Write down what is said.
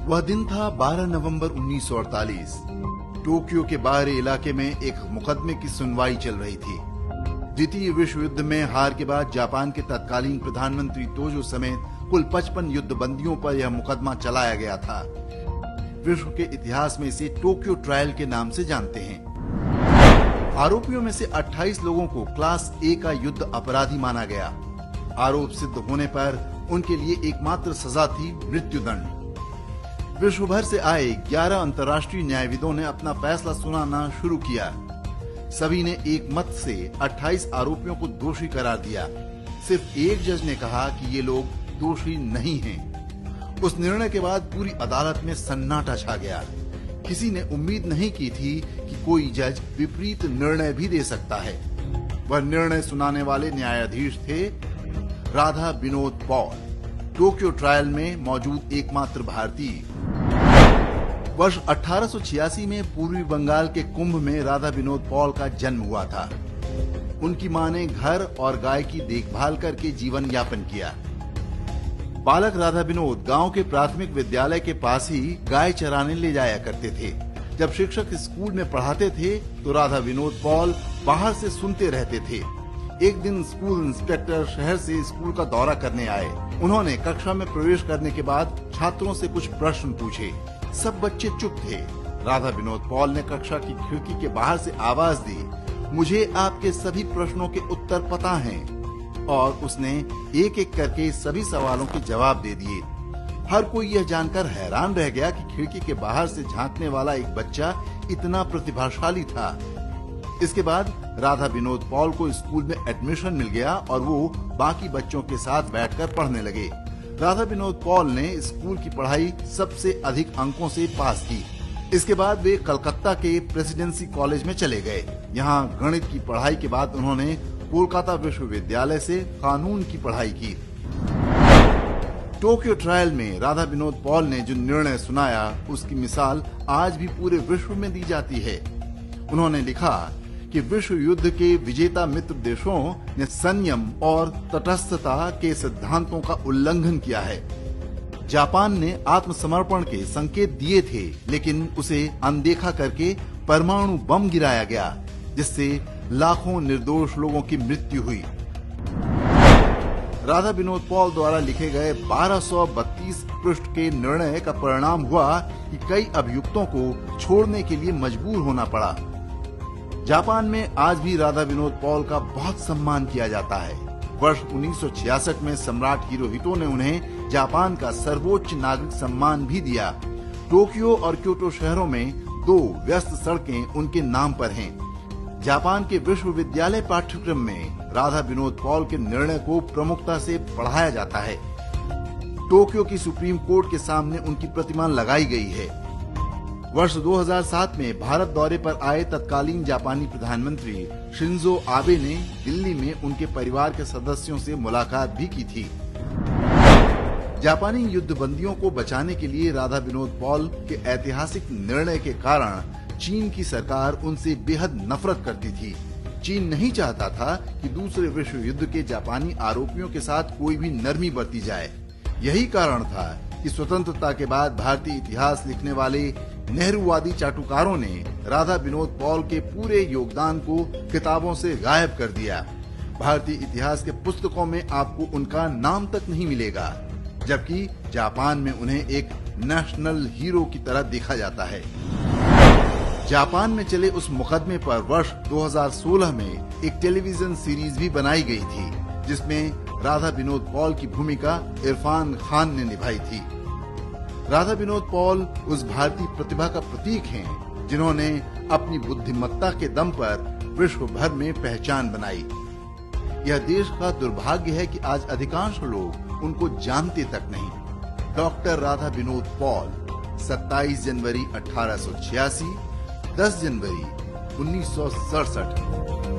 वह दिन था 12 नवंबर 1948। टोक्यो के बाहरी इलाके में एक मुकदमे की सुनवाई चल रही थी। द्वितीय विश्व युद्ध में हार के बाद जापान के तत्कालीन प्रधानमंत्री तोजो समेत कुल 55 युद्ध बंदियों पर यह मुकदमा चलाया गया था। विश्व के इतिहास में इसे टोक्यो ट्रायल के नाम से जानते हैं। आरोपियों में से 28 लोगों को क्लास ए का युद्ध अपराधी माना गया। आरोप सिद्ध होने पर उनके लिए एकमात्र सजा थी मृत्युदंड। विश्व भर से आए 11 अंतर्राष्ट्रीय न्यायविदों ने अपना फैसला सुनाना शुरू किया। सभी ने एक मत से 28 आरोपियों को दोषी करार दिया। सिर्फ एक जज ने कहा कि ये लोग दोषी नहीं हैं। उस निर्णय के बाद पूरी अदालत में सन्नाटा छा गया। किसी ने उम्मीद नहीं की थी कि कोई जज विपरीत निर्णय भी दे सकता है। वह निर्णय सुनाने वाले न्यायाधीश थे Radha Vinod Paul, Tokyo trial में मौजूद एकमात्र भारतीय। वर्ष 1886 में पूर्वी बंगाल के कुंभ में राधा विनोद पॉल का जन्म हुआ था। उनकी मां ने घर और गाय की देखभाल करके जीवन यापन किया। बालक राधा विनोद गांव के प्राथमिक विद्यालय के पास ही गाय चराने ले जाया करते थे। जब शिक्षक स्कूल में पढ़ाते थे तो राधा विनोद पॉल बाहर से सुनते रहते थे। एक दिन स्कूल इंस्पेक्टर शहर से स्कूल का दौरा करने आए। उन्होंने कक्षा में प्रवेश करने के बाद छात्रों से कुछ प्रश्न पूछे। सब बच्चे चुप थे। राधा विनोद पॉल ने कक्षा की खिड़की के बाहर से आवाज दी, मुझे आपके सभी प्रश्नों के उत्तर पता हैं। और उसने एक एक करके सभी सवालों के जवाब दे दिए। हर कोई यह जानकर हैरान रह गया कि खिड़की के बाहर से झांकने वाला एक बच्चा इतना प्रतिभाशाली था। इसके बाद राधा विनोद पॉल को स्कूल में एडमिशन मिल गया और वो बाकी बच्चों के साथ बैठकर पढ़ने लगे। राधा विनोद पॉल ने स्कूल की पढ़ाई सबसे अधिक अंकों से पास की। इसके बाद वे कलकत्ता के प्रेसिडेंसी कॉलेज में चले गए। यहाँ गणित की पढ़ाई के बाद उन्होंने कोलकाता विश्वविद्यालय से कानून की पढ़ाई की। टोक्यो ट्रायल में राधा विनोद पॉल ने जो निर्णय सुनाया उसकी मिसाल आज भी पूरे विश्व में दी जाती है। उन्होंने लिखा कि विश्व युद्ध के विजेता मित्र देशों ने संयम और तटस्थता के सिद्धांतों का उल्लंघन किया है। जापान ने आत्मसमर्पण के संकेत दिए थे, लेकिन उसे अनदेखा करके परमाणु बम गिराया गया, जिससे लाखों निर्दोष लोगों की मृत्यु हुई। राधा विनोद पॉल द्वारा लिखे गए 1232 पृष्ठ के निर्णय का परिणाम हुआ कि कई अभियुक्तों को छोड़ने के लिए मजबूर होना पड़ा। जापान में आज भी राधा विनोद पॉल का बहुत सम्मान किया जाता है। वर्ष 1966 में सम्राट हिरोहितो ने उन्हें जापान का सर्वोच्च नागरिक सम्मान भी दिया। टोक्यो और क्योटो शहरों में 2 व्यस्त सड़कें उनके नाम पर हैं। जापान के विश्वविद्यालय पाठ्यक्रम में राधा विनोद पॉल के निर्णय को प्रमुखता से पढ़ाया जाता है। टोक्यो की सुप्रीम कोर्ट के सामने उनकी प्रतिमा लगाई गई है। वर्ष 2007 में भारत दौरे पर आए तत्कालीन जापानी प्रधानमंत्री शिंजो आबे ने दिल्ली में उनके परिवार के सदस्यों से मुलाकात भी की थी। जापानी युद्धबंदियों को बचाने के लिए राधा विनोद पॉल के ऐतिहासिक निर्णय के कारण चीन की सरकार उनसे बेहद नफरत करती थी। चीन नहीं चाहता था कि दूसरे विश्व युद्ध के जापानी आरोपियों के साथ कोई भी नरमी बरती जाए। यही कारण था कि स्वतंत्रता के बाद भारतीय इतिहास लिखने वाले नेहरूवादी चाटुकारों ने राधा विनोद पॉल के पूरे योगदान को किताबों से गायब कर दिया। भारतीय इतिहास के पुस्तकों में आपको उनका नाम तक नहीं मिलेगा, जबकि जापान में उन्हें एक नेशनल हीरो की तरह देखा जाता है। जापान में चले उस मुकदमे पर वर्ष 2016 में एक टेलीविजन सीरीज भी बनाई गई थी, जिसमें राधा विनोद पॉल की भूमिका इरफान खान ने निभाई थी। राधा विनोद पॉल उस भारतीय प्रतिभा का प्रतीक हैं, जिन्होंने अपनी बुद्धिमत्ता के दम पर विश्व भर में पहचान बनाई। यह देश का दुर्भाग्य है कि आज अधिकांश लोग उनको जानते तक नहीं। डॉक्टर राधा विनोद पॉल 27 जनवरी 1886, 10 जनवरी 1967।